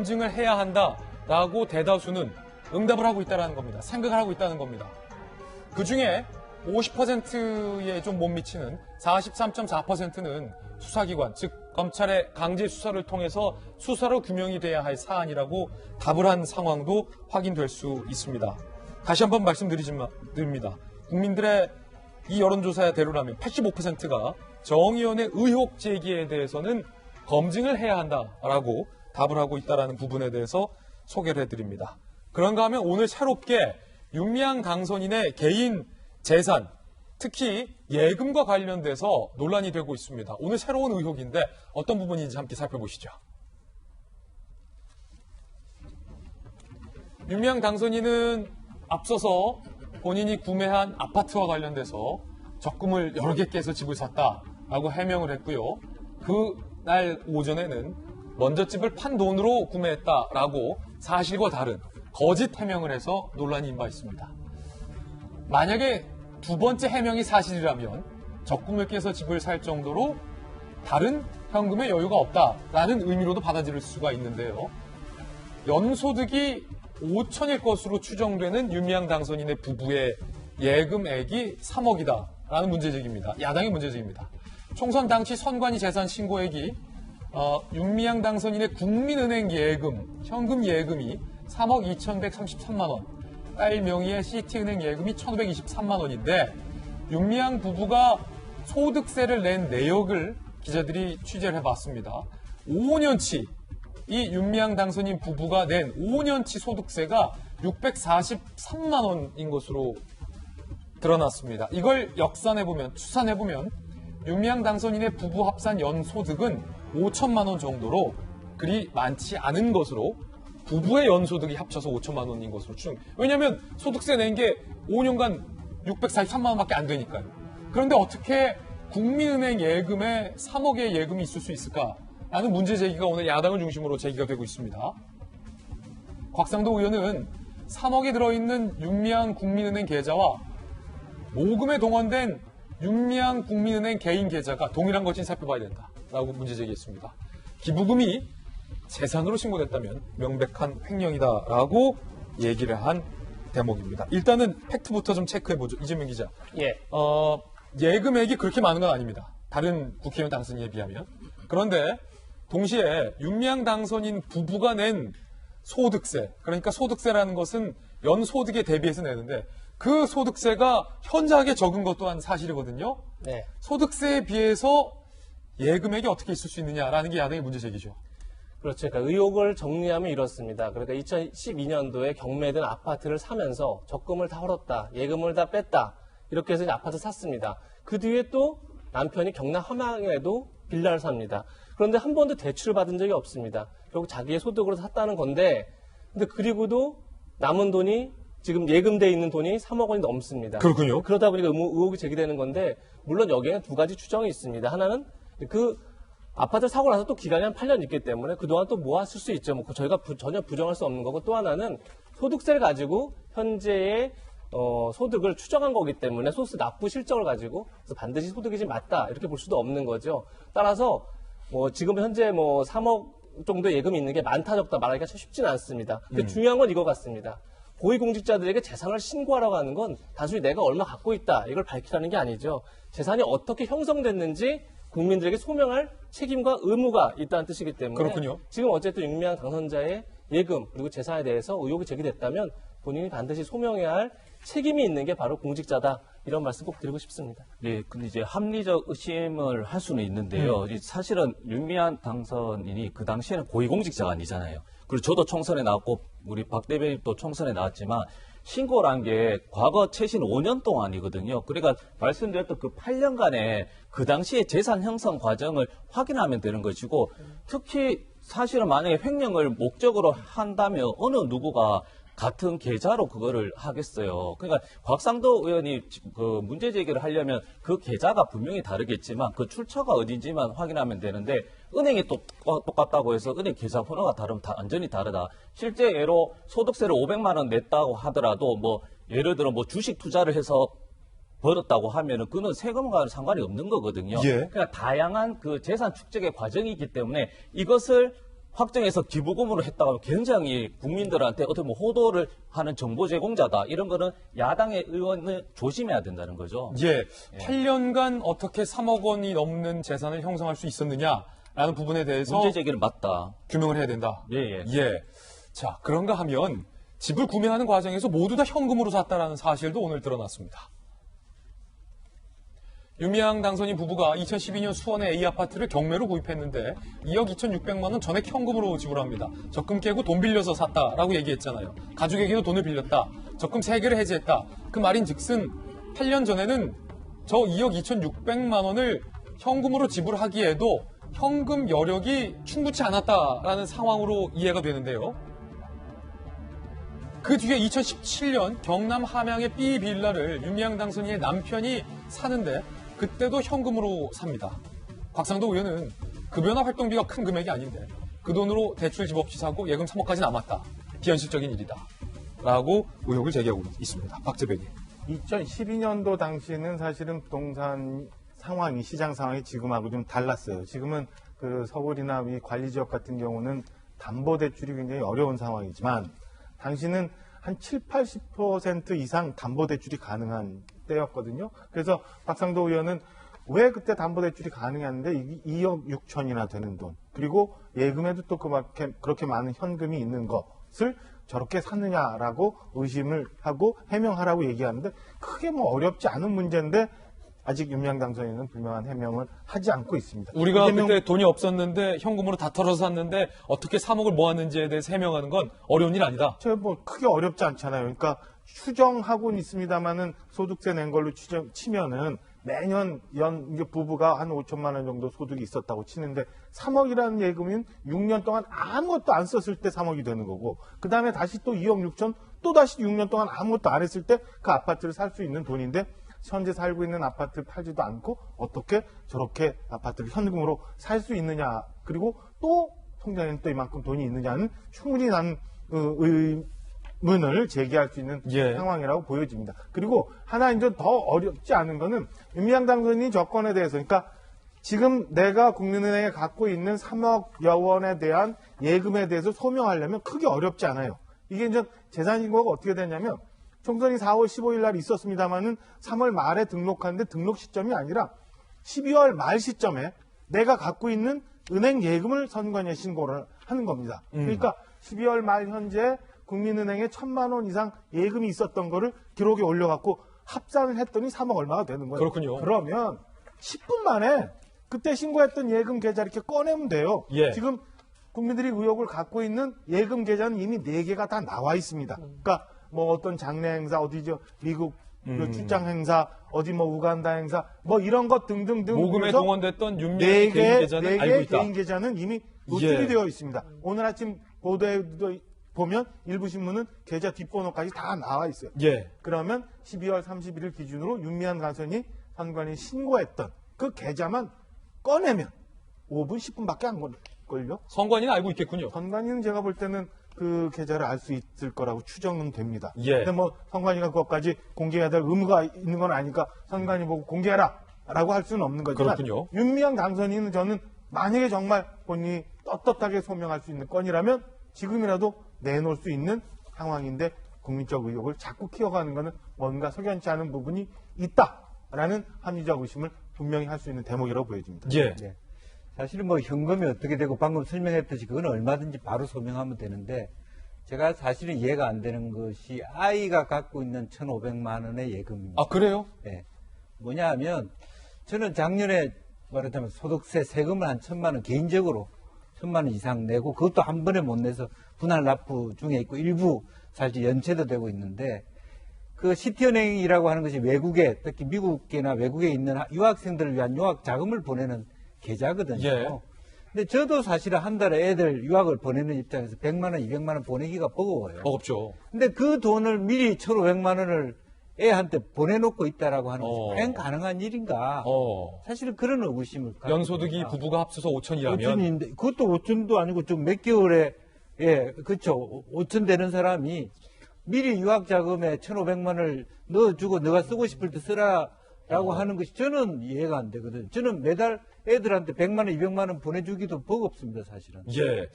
검증을 해야 한다라고 대다수는 응답을 하고 있다는 겁니다. 생각을 하고 있다는 겁니다. 그중에 50%에 좀 못 미치는 43.4%는 수사기관, 즉 검찰의 강제 수사를 통해서 수사로 규명이 돼야 할 사안이라고 답을 한 상황도 확인될 수 있습니다. 다시 한번 말씀드립니다. 국민들의 이 여론조사대로라면 85%가 정의원의 의혹 제기에 대해서는 검증을 해야 한다라고 답을 하고 있다는 부분에 대해서 소개를 해드립니다. 그런가 하면 오늘 새롭게 윤미향 당선인의 개인 재산, 특히 예금과 관련돼서 논란이 되고 있습니다. 오늘 새로운 의혹인데 어떤 부분인지 함께 살펴보시죠. 윤미향 당선인은 앞서서 본인이 구매한 아파트와 관련돼서 적금을 여러 개 깨서 집을 샀다라고 해명을 했고요. 그날 오전에는 먼저 집을 판 돈으로 구매했다라고 사실과 다른 거짓 해명을 해서 논란이 인바 있습니다. 만약에 두 번째 해명이 사실이라면 적금을 깨서 집을 살 정도로 다른 현금의 여유가 없다라는 의미로도 받아들일 수가 있는데요. 연소득이 5천일 것으로 추정되는 윤미향 당선인의 부부의 예금액이 3억이다라는 문제제기입니다. 야당의 문제제기입니다. 총선 당시 선관위 재산 신고액이 윤미향 당선인의 국민은행 예금, 현금 예금이 3억 2,133만 원, 딸 명의의 시티은행 예금이 1,523만 원인데 윤미향 부부가 소득세를 낸 내역을 기자들이 취재를 해봤습니다. 5년치 이 윤미향 당선인 부부가 낸 5년치 소득세가 643만 원인 것으로 드러났습니다. 이걸 역산해보면, 추산해보면 윤미향 당선인의 부부 합산 연소득은 5천만 원 정도로 그리 많지 않은 것으로 부부의 연소득이 합쳐서 5천만 원인 것으로 추정. 왜냐하면 소득세 낸 게 5년간 643만 원밖에 안 되니까요. 그런데 어떻게 국민은행 예금에 3억의 예금이 있을 수 있을까라는 문제 제기가 오늘 야당을 중심으로 제기가 되고 있습니다. 곽상도 의원은 3억이 들어있는 윤미향 국민은행 계좌와 모금에 동원된 윤미향 국민은행 개인 계좌가 동일한 것인지 살펴봐야 된다라고 문제 제기했습니다. 기부금이 재산으로 신고됐다면 명백한 횡령이다라고 얘기를 한 대목입니다. 일단은 팩트부터 좀 체크해보죠. 이재명 기자. 예. 예금액이 그렇게 많은 건 아닙니다. 다른 국회의원 당선인에 비하면. 그런데 동시에 윤미향 당선인 부부가 낸 소득세, 그러니까 소득세라는 것은 연소득에 대비해서 내는데 그 소득세가 현저하게 적은 것 또한 사실이거든요. 네. 소득세에 비해서 예금액이 어떻게 있을 수 있느냐라는 게 야당의 문제 제기죠. 그렇죠. 그러니까 의혹을 정리하면 이렇습니다. 그러니까 2012년도에 경매된 아파트를 사면서 적금을 다 헐었다, 예금을 다 뺐다, 이렇게 해서 이제 아파트 샀습니다. 그 뒤에 또 남편이 경남 함양에도 빌라를 삽니다. 그런데 한 번도 대출을 받은 적이 없습니다. 결국 자기의 소득으로 샀다는 건데, 근데 그리고도 남은 돈이 지금 예금돼 있는 돈이 3억 원이 넘습니다. 그렇군요. 그러다 보니까 의혹이 제기되는 건데, 물론 여기에는 두 가지 추정이 있습니다. 하나는 그 아파트를 사고 나서 또 기간이 한 8년 있기 때문에 그동안 또 모았을 수 있죠. 뭐 저희가 전혀 부정할 수 없는 거고, 또 하나는 소득세를 가지고 현재의 소득을 추정한 거기 때문에 소득세 납부 실적을 가지고 그래서 반드시 소득이 지금 맞다 이렇게 볼 수도 없는 거죠. 따라서 지금 현재 3억 정도 예금이 있는 게 많다 적다 말하기가 참 쉽지는 않습니다. 근데 중요한 건 이거 같습니다. 고위공직자들에게 재산을 신고하라고 하는 건 단순히 내가 얼마 갖고 있다 이걸 밝히라는 게 아니죠. 재산이 어떻게 형성됐는지 국민들에게 소명할 책임과 의무가 있다는 뜻이기 때문에 그렇군요. 지금 어쨌든 윤미향 당선자의 예금 그리고 재산에 대해서 의혹이 제기됐다면 본인이 반드시 소명해야 할 책임이 있는 게 바로 공직자다. 이런 말씀 꼭 드리고 싶습니다. 네, 근데 이제 합리적 의심을 할 수는 있는데요. 사실은 윤미향 당선인이 그 당시에는 고위공직자가 아니잖아요. 그리고 저도 총선에 나왔고 우리 박 대변인도 총선에 나왔지만 신고란 게 과거 최신 5년 동안이거든요. 그러니까 말씀드렸던 그 8년간의 그 당시의 재산 형성 과정을 확인하면 되는 것이고, 특히 사실은 만약에 횡령을 목적으로 한다면 어느 누구가 같은 계좌로 그거를 하겠어요. 그러니까 곽상도 의원이 그 문제 제기를 하려면 그 계좌가 분명히 다르겠지만 그 출처가 어딘지만 확인하면 되는데, 은행이 똑같다고 해서 은행 계좌 번호가 다르면 완전히 다르다. 실제 예로 소득세를 500만 원 냈다고 하더라도 예를 들어 주식 투자를 해서 벌었다고 하면은 그는 세금과는 상관이 없는 거거든요. 예. 그러니까 다양한 그 재산 축적의 과정이기 때문에 이것을 확정해서 기부금으로 했다고 하면 굉장히 국민들한테 어떻게 뭐 호도를 하는 정보 제공자다. 이런 거는 야당의 의원은 조심해야 된다는 거죠. 예, 8년간 어떻게 3억 원이 넘는 재산을 형성할 수 있었느냐라는 부분에 대해서 문제 제기는 맞다. 규명을 해야 된다. 예. 자, 그런가 하면 집을 구매하는 과정에서 모두 다 현금으로 샀다라는 사실도 오늘 드러났습니다. 윤미향 당선인 부부가 2012년 수원의 A아파트를 경매로 구입했는데 2억 2,600만 원 전액 현금으로 지불합니다. 적금 깨고 돈 빌려서 샀다라고 얘기했잖아요. 가족에게도 돈을 빌렸다. 적금 3개를 해지했다. 그 말인즉슨 8년 전에는 저 2억 2,600만 원을 현금으로 지불하기에도 현금 여력이 충분치 않았다라는 상황으로 이해가 되는데요. 그 뒤에 2017년 경남 함양의 B 빌라를 윤미향 당선인의 남편이 사는데 그때도 현금으로 삽니다. 곽상도 의원은 급여나 활동비가 큰 금액이 아닌데 그 돈으로 대출 집 없이 사고 예금 3억까지 남았다. 비현실적인 일이다. 라고 의혹을 제기하고 있습니다. 박재변이. 2012년도 당시는 사실은 부동산 상황이, 시장 상황이 지금하고 좀 달랐어요. 지금은 그 서울이나 이 관리 지역 같은 경우는 담보대출이 굉장히 어려운 상황이지만 당시는 한 70-80% 이상 담보대출이 가능한 때였거든요. 그래서 박상도 의원은 왜 그때 담보대출이 가능했는데 2억 6천이나 되는 돈, 그리고 예금에도 또 그렇게 많은 현금이 있는 것을 저렇게 샀느냐라고 의심을 하고 해명하라고 얘기하는데 크게 뭐 어렵지 않은 문제인데 아직 윤미향 당선인은 분명한 해명을 하지 않고 있습니다. 우리가 그때 돈이 없었는데 현금으로 다 털어서 샀는데 어떻게 3억을 모았는지에 대해서 해명하는 건 어려운 일 아니다. 뭐 크게 어렵지 않잖아요. 그러니까 추정하고는 있습니다만은 소득세 낸 걸로 치면은 매년 이게 부부가 한 5천만 원 정도 소득이 있었다고 치는데 3억이라는 예금은 6년 동안 아무것도 안 썼을 때 3억이 되는 거고 그 다음에 다시 또 2억 6천 또 다시 6년 동안 아무것도 안 했을 때 그 아파트를 살 수 있는 돈인데 현재 살고 있는 아파트 팔지도 않고 어떻게 저렇게 아파트를 현금으로 살 수 있느냐, 그리고 또 통장에는 또 이만큼 돈이 있느냐는 충분히 난 의문을 제기할 수 있는 상황이라고 보여집니다. 그리고 하나 이제 더 어렵지 않은 거는 윤미향 당선인이 저건에 대해서, 그러니까 지금 내가 국민은행에 갖고 있는 3억여 원에 대한 예금에 대해서 소명하려면 크게 어렵지 않아요. 이게 이제 재산신고가 어떻게 되냐면 총선이 4월 15일 날 있었습니다만은 3월 말에 등록하는데 등록 시점이 아니라 12월 말 시점에 내가 갖고 있는 은행 예금을 선관위에 신고를 하는 겁니다. 그러니까 12월 말 현재 국민은행에 1,000만 원 이상 예금이 있었던 거를 기록에 올려갖고 합산을 했더니 3억 얼마가 되는 거예요. 그렇군요. 그러면 10분 만에 그때 신고했던 예금 계좌 이렇게 꺼내면 돼요. 지금 국민들이 의혹을 갖고 있는 예금 계좌는 이미 4개가 다 나와 있습니다. 그러니까 뭐 어떤 장례 행사, 어디죠, 미국 출장 행사, 어디 뭐 우간다 행사, 뭐 이런 것 등등등. 모금에 동원됐던 윤미향의 개인 계좌는 알고 있다. 개인 계좌는 이미 노출이 되어 있습니다. 오늘 아침 보도에도 보면 일부 신문은 계좌 뒷번호까지 다 나와 있어요. 그러면 12월 31일 기준으로 윤미향 당선인이 선관위 신고했던 그 계좌만 꺼내면 5분, 10분밖에 안 걸려. 선관위는 알고 있겠군요. 선관위는 제가 볼 때는 그 계좌를 알 수 있을 거라고 추정은 됩니다. 예. 근데 뭐 선관위가 그것까지 공개해야 될 의무가 있는 건 아니까 선관위 보고 공개해라 라고 할 수는 없는 거지만 그렇군요. 윤미향 당선인은 저는 만약에 정말 본인이 떳떳하게 소명할 수 있는 건이라면 지금이라도 내놓을 수 있는 상황인데 국민적 의혹을 자꾸 키워가는 것은 뭔가 석연치 않은 부분이 있다라는 합리적 의심을 분명히 할 수 있는 대목이라고 보여집니다. 예. 네. 사실은 뭐 현금이 어떻게 되고 방금 설명했듯이 그건 얼마든지 바로 소명하면 되는데 제가 사실은 이해가 안 되는 것이 아이가 갖고 있는 1,500만 원의 예금입니다. 아, 그래요? 네. 뭐냐 하면 저는 작년에 말하자면 소득세 세금을 한 1,000만 원 개인적으로 1,000만 원 이상 내고 그것도 한 번에 못 내서 분할 납부 중에 있고 일부 사실 연체도 되고 있는데 그 시티은행이라고 하는 것이 외국에 특히 미국이나 외국에 있는 유학생들을 위한 유학 자금을 보내는 계좌거든요. 근데 저도 사실은 한 달에 애들 유학을 보내는 입장에서 100만 원, 200만 원 보내기가 버거워요. 버겁죠. 근데 그 돈을 미리 1,500만 원을 애한테 보내놓고 있다라고 하는 것이 과연 가능한 일인가? 사실은 그런 의구심을 갖고 연소득이 있습니다. 부부가 합쳐서 5천이라면 5천인데 그것도 5천도 아니고 좀 몇 개월에 그렇죠. 5천 되는 사람이 미리 유학 자금에 1,500만 원을 넣어주고 너가 쓰고 싶을 때 쓰라라고 하는 것이 저는 이해가 안 되거든요. 저는 매달 애들한테 100만 원, 200만 원 보내주기도 버겁습니다, 사실은. 예.